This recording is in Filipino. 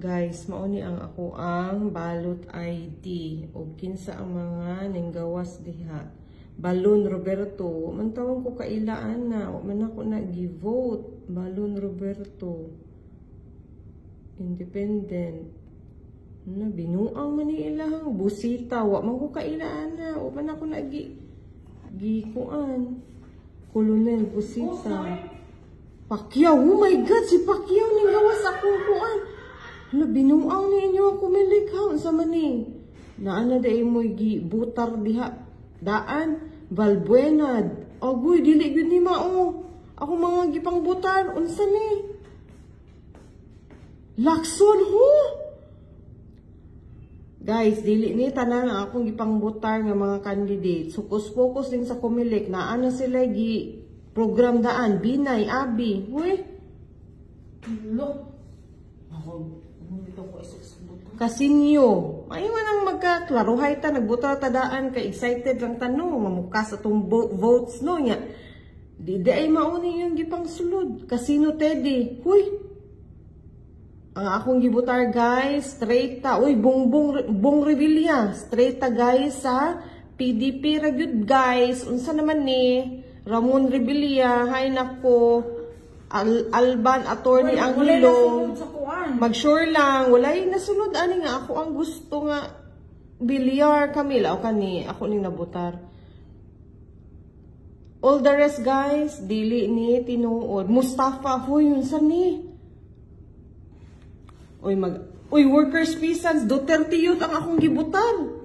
Guys, mauni ang ako ang balot ID o kinsa ang mga ninggawas diha. Balon Roberto, man tawag ko kailaan na, man ako nag-vote. Balon Roberto. Independent. Na binuang man ni ilahang busita, wa man ko kailaan na, o man ako gikuan. Colonel Busita. Pacquiao, oh my God, si Pacquiao ninggawas akong kuan. Na binuang ninyo ako milikhaw sa mani. Naana day mo gibutar diha daan Valbuena. Agoy dili gyud ni mao. Ako mga gipang butar unsa ni? Lacson ho. Guys, dili ni tanan ang akong gipang butar nga mga candidate. Focus din sa kumilik. Naana sila gi program daan Binay Abi. Hoy. Look. Kasinyo. Ayun ang magkaklaruhay ta, nagbuta tadaan, ka-excited lang tanong, mamukas atong votes no nya. Di ay mauni yung gipang sulod. Kasino Teddy. Huy. Ang akong gibutar guys, straight ta. Uy, Bong Revilla. Straight ta guys sa PDP ra gyud guys. Unsa naman ni Ramon Revilla, hay nako. Alban Attorney Angelo. Mag-sure lang, walay nasunod ani nga ako ang gusto nga Bilyar Camila o kani ako ning nabutar. All the rest guys, dili ni tinuod. Mustafa hoy unsa ni? Uy workers peasants Duterte youth ang akong gibutan.